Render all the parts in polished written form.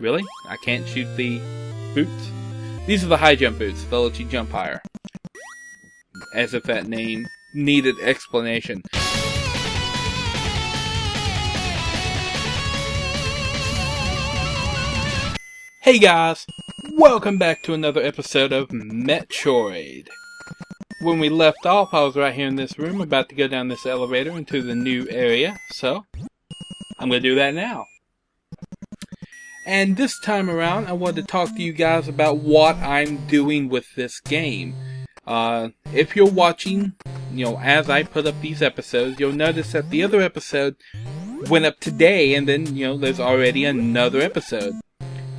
Really? I can't shoot the boots? These are the high jump boots. They'll let you jump higher. As if that name needed explanation. Hey guys! Welcome back to another episode of Metroid. When we left off, I was right here in this room about to go down this elevator into the new area, so I'm going to do that now. And this time around, I wanted to talk to you guys about what I'm doing with this game. If you're watching, as I put up these episodes, you'll notice that the other episode went up today, and then, there's already another episode.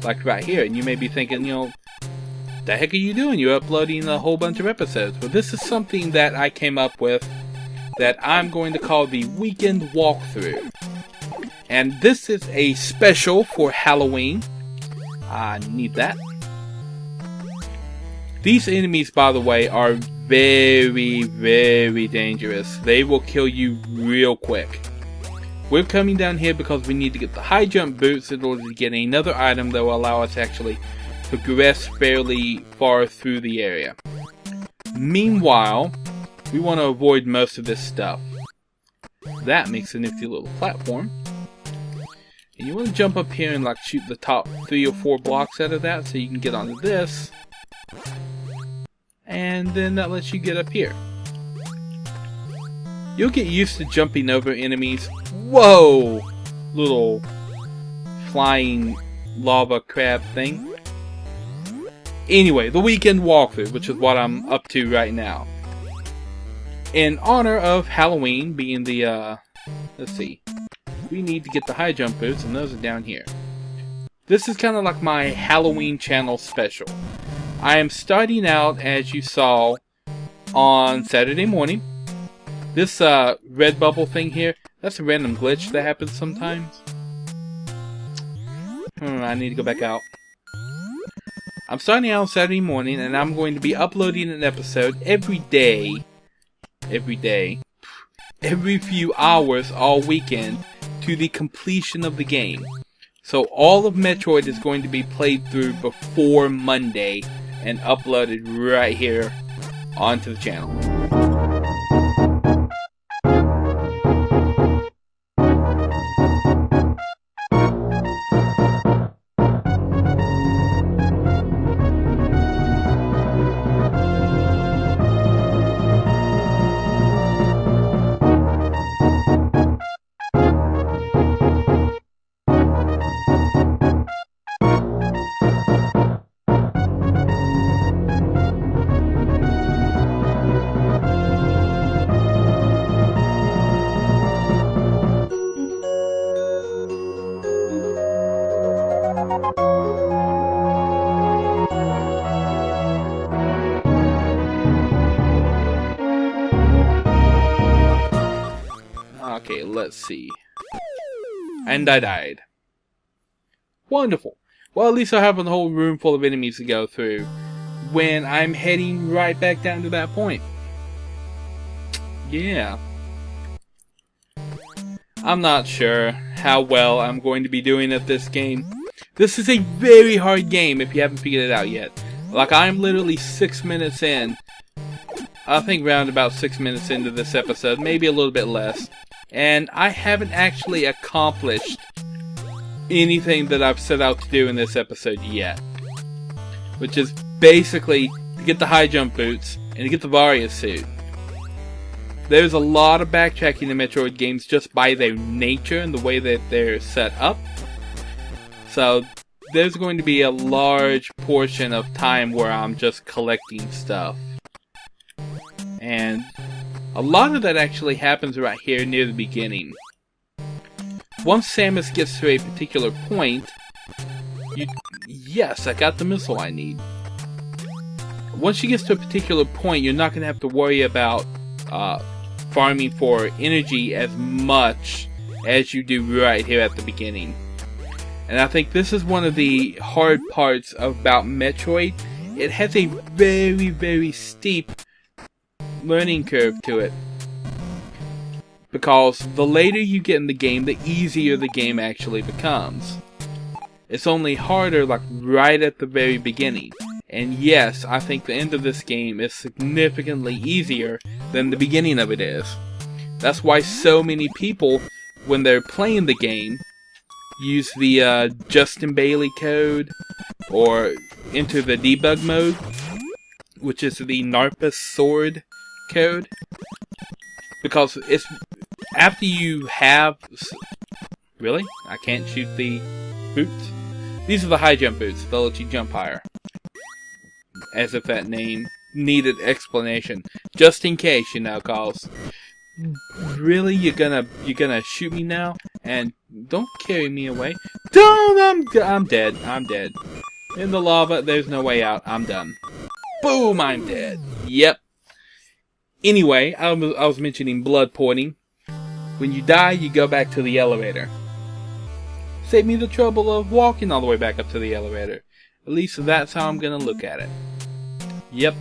Like right here, and you may be thinking, the heck are you doing? You're uploading a whole bunch of episodes. Well, this is something that I came up with that I'm going to call the Weekend Walkthrough. And this is a special for Halloween. I need that. These enemies, by the way, are very, very dangerous. They will kill you real quick. We're coming down here because we need to get the high jump boots in order to get another item that will allow us to actually progress fairly far through the area. Meanwhile, we want to avoid most of this stuff. That makes a nifty little platform. And you want to jump up here and shoot the top 3 or 4 blocks out of that so you can get onto this. And then that lets you get up here. You'll get used to jumping over enemies. Whoa! Little flying lava crab thing. Anyway, the weekend walkthrough, which is what I'm up to right now. In honor of Halloween being the, let's see. We need to get the high jump boots, and those are down here. This is kind of like my Halloween channel special. I am starting out, as you saw, on Saturday morning. This red bubble thing here, that's a random glitch that happens sometimes. I need to go back out. I'm starting out on Saturday morning, and I'm going to be uploading an episode every day, every few hours all weekend, to the completion of the game. So all of Metroid is going to be played through before Monday and uploaded right here onto the channel. Okay, let's see. And I died. Wonderful. Well, at least I have a whole room full of enemies to go through when I'm heading right back down to that point. Yeah. I'm not sure how well I'm going to be doing at this game. This is a very hard game if you haven't figured it out yet. I'm literally 6 minutes in. I think around about 6 minutes into this episode, maybe a little bit less. And I haven't actually accomplished anything that I've set out to do in this episode yet. Which is basically to get the high jump boots and to get the Varia suit. There's a lot of backtracking in Metroid games just by their nature and the way that they're set up. So there's going to be a large portion of time where I'm just collecting stuff. And a lot of that actually happens right here near the beginning. Once Samus gets to a particular point, yes, I got the missile I need. Once she gets to a particular point, you're not going to have to worry about farming for energy as much as you do right here at the beginning. And I think this is one of the hard parts about Metroid. It has a very, very steep learning curve to it. Because the later you get in the game, the easier the game actually becomes. It's only harder like right at the very beginning. And yes, I think the end of this game is significantly easier than the beginning of it is. That's why so many people, when they're playing the game, use the Justin Bailey code or enter the debug mode, which is the Narpus sword code. Because it's after you have... Really? I can't shoot the boots? These are the high jump boots. They'll let you jump higher. As if that name needed explanation. Just in case, you know, cause... Really? You're gonna shoot me now? And don't carry me away. Don't! I'm dead. I'm dead. In the lava, there's no way out. I'm done. Boom! I'm dead. Yep. Anyway, I was mentioning blood pointing. When you die, you go back to the elevator. Save me the trouble of walking all the way back up to the elevator. At least that's how I'm gonna look at it. Yep.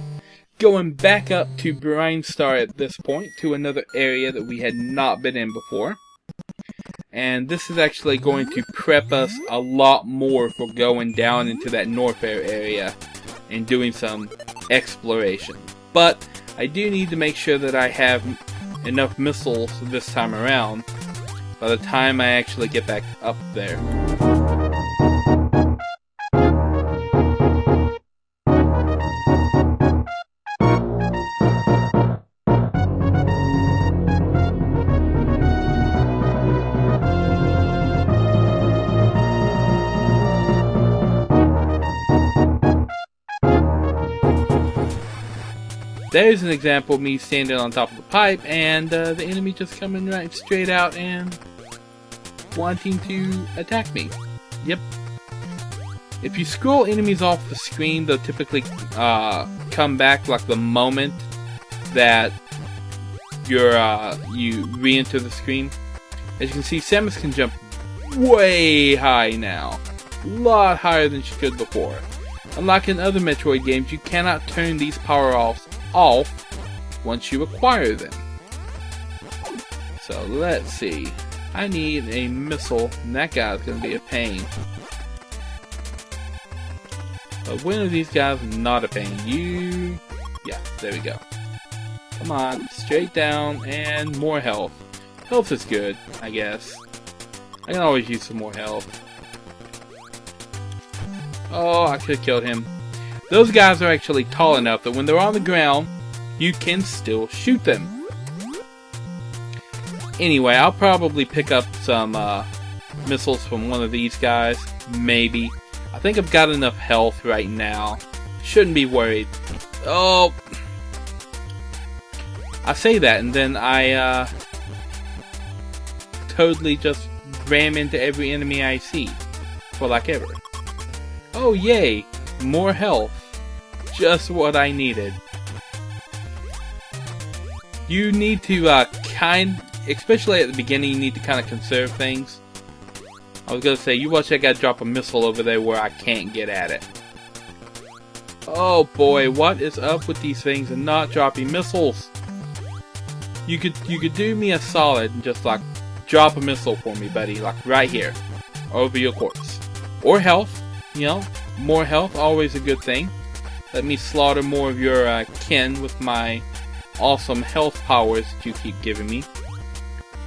Going back up to Brine Star at this point, to another area that we had not been in before. And this is actually going to prep us a lot more for going down into that North Air area and doing some exploration. But I do need to make sure that I have enough missiles this time around by the time I actually get back up there. There's an example of me standing on top of the pipe and the enemy just coming right straight out and wanting to attack me. Yep. If you scroll enemies off the screen, they'll typically come back like the moment that you re-enter the screen. As you can see, Samus can jump way high now. A lot higher than she could before. Unlike in other Metroid games, you cannot turn these power-offs off once you acquire them. So let's see. I need a missile, and that guy's going to be a pain. But when are these guys not a pain? You... Yeah, there we go. Come on, straight down, and more health. Health is good, I guess. I can always use some more health. Oh, I could have killed him. Those guys are actually tall enough that when they're on the ground, you can still shoot them. Anyway, I'll probably pick up some missiles from one of these guys. Maybe. I think I've got enough health right now. Shouldn't be worried. Oh! I say that and then I totally just ram into every enemy I see. For like ever. Oh yay! More health. Just what I needed. You need to especially at the beginning, you need to kind of conserve things. I was gonna say, you watch that guy drop a missile over there where I can't get at it. Oh boy, what is up with these things and not dropping missiles? You could do me a solid and just like drop a missile for me, buddy, like right here, over your corpse, or health. You know, more health, always a good thing. Let me slaughter more of your kin with my awesome health powers that you keep giving me.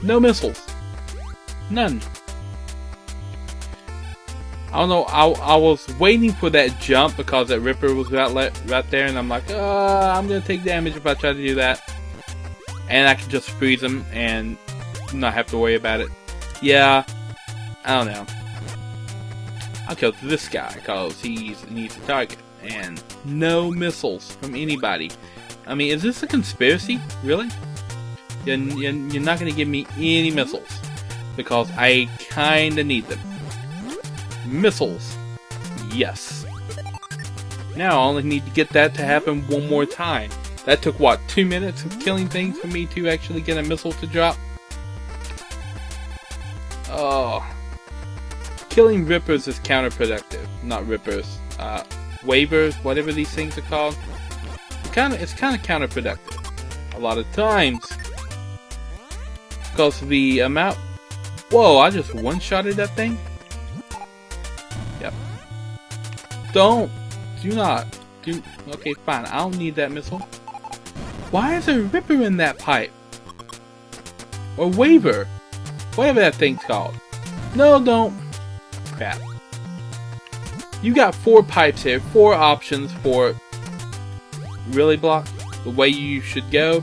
No missiles. None. I don't know, I was waiting for that jump because that Ripper was right there, and I'm like, I'm gonna take damage if I try to do that. And I can just freeze him and not have to worry about it. Yeah, I don't know. I'll kill this guy because he's an easy target. And no missiles from anybody. I mean, is this a conspiracy? Really? You're not going to give me any missiles. Because I kind of need them. Missiles. Yes. Now I only need to get that to happen one more time. That took, what, 2 minutes of killing things for me to actually get a missile to drop? Oh. Killing Rippers is counterproductive. Not Rippers. Waivers, whatever these things are called. It's kind of counterproductive. A lot of times. Because the amount... Whoa, I just one-shotted that thing? Don't. Do not. Do. Okay, fine. I don't need that missile. Why is there a ripper in that pipe? Or waver. Whatever that thing's called. No, don't. Crap. You got 4 pipes here. 4 options for... Really, Block? The way you should go?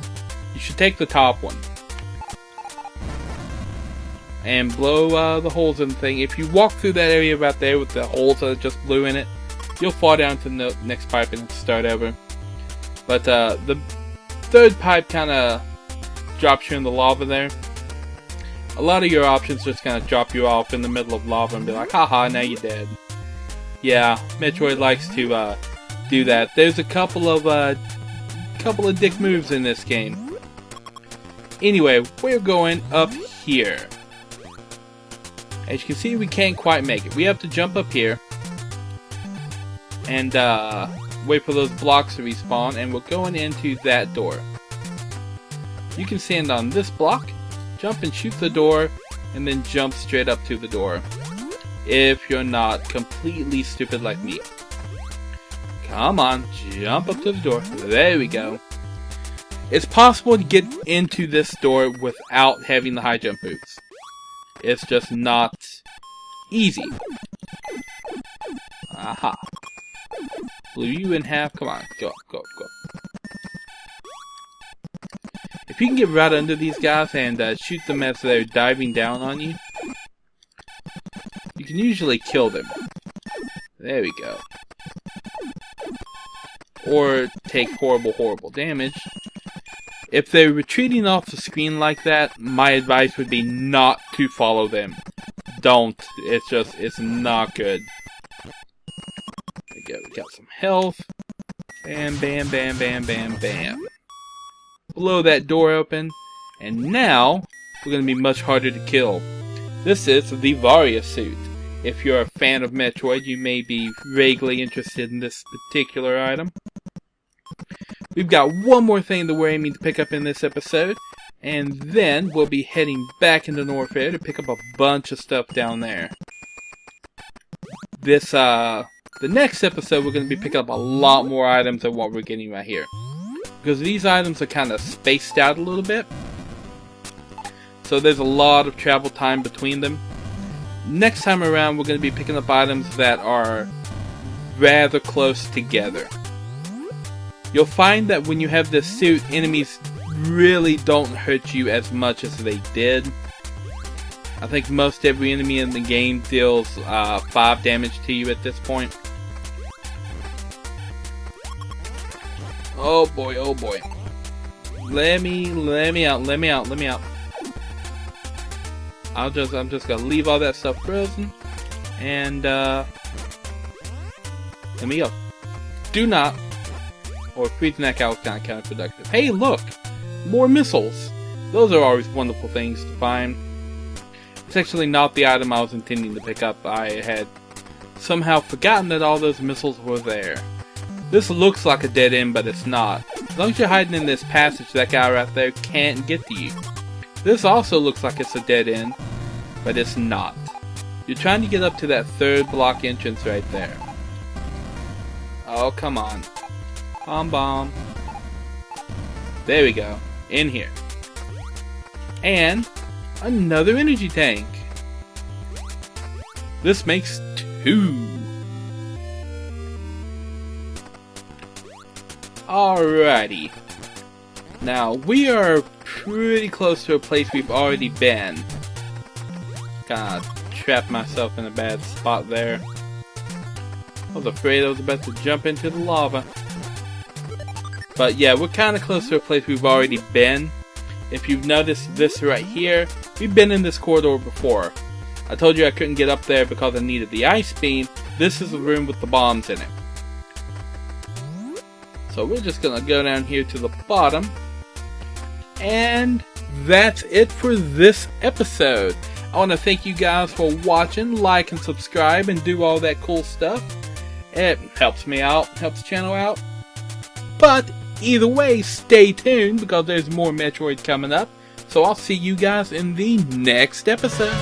You should take the top one. And blow the holes in the thing. If you walk through that area right there with the holes that just blew in it, you'll fall down to the next pipe and start over. But the 3rd pipe kind of drops you in the lava there. A lot of your options just kind of drop you off in the middle of lava and be like, haha, now you're dead. Yeah, Metroid likes to do that. There's a couple of dick moves in this game. Anyway, we're going up here. As you can see, we can't quite make it. We have to jump up here and wait for those blocks to respawn, and we're going into that door. You can stand on this block, jump and shoot the door, and then jump straight up to the door. If you're not completely stupid like me. Come on, jump up to the door. There we go. It's possible to get into this door without having the high jump boots. It's just not easy. Aha. Blew you in half. Come on, go, go, go. If you can get right under these guys and shoot them as they're diving down on you, you can usually kill them. There we go. Or take horrible, horrible damage. If they're retreating off the screen like that, my advice would be not to follow them. Don't. It's not good. There we go. We got some health. Bam, bam, bam, bam, bam, bam. Blow that door open. And now, we're going to be much harder to kill. This is the Varia suit. If you're a fan of Metroid, you may be vaguely interested in this particular item. We've got one more thing that we're aiming to pick up in this episode, and then we'll be heading back into Norfair to pick up a bunch of stuff down there. The next episode we're going to be picking up a lot more items than what we're getting right here. Because these items are kind of spaced out a little bit. So there's a lot of travel time between them. Next time around we're going to be picking up items that are rather close together. You'll find that when you have this suit, enemies really don't hurt you as much as they did. I think most every enemy in the game deals 5 damage to you at this point. Oh boy, oh boy. Let me out. I'm just gonna leave all that stuff frozen. And let me go. Do not. Or freezing that cow is kind of counterproductive. Hey, look! More missiles! Those are always wonderful things to find. It's actually not the item I was intending to pick up. I had somehow forgotten that all those missiles were there. This looks like a dead end, but it's not. As long as you're hiding in this passage, that guy right there can't get to you. This also looks like it's a dead end, but it's not. You're trying to get up to that 3rd block entrance right there. Oh, come on. Bomb. There we go. In here. And another energy tank. This makes 2. Alrighty. Now, we are pretty close to a place we've already been. Kinda trapped myself in a bad spot there. I was afraid I was about to jump into the lava. But yeah, we're kind of close to a place we've already been. If you've noticed this right here, we've been in this corridor before. I told you I couldn't get up there because I needed the ice beam. This is the room with the bombs in it. So we're just going to go down here to the bottom. And that's it for this episode. I want to thank you guys for watching, like and subscribe and do all that cool stuff. It helps me out, helps the channel out. But either way, stay tuned because there's more Metroid coming up. So I'll see you guys in the next episode.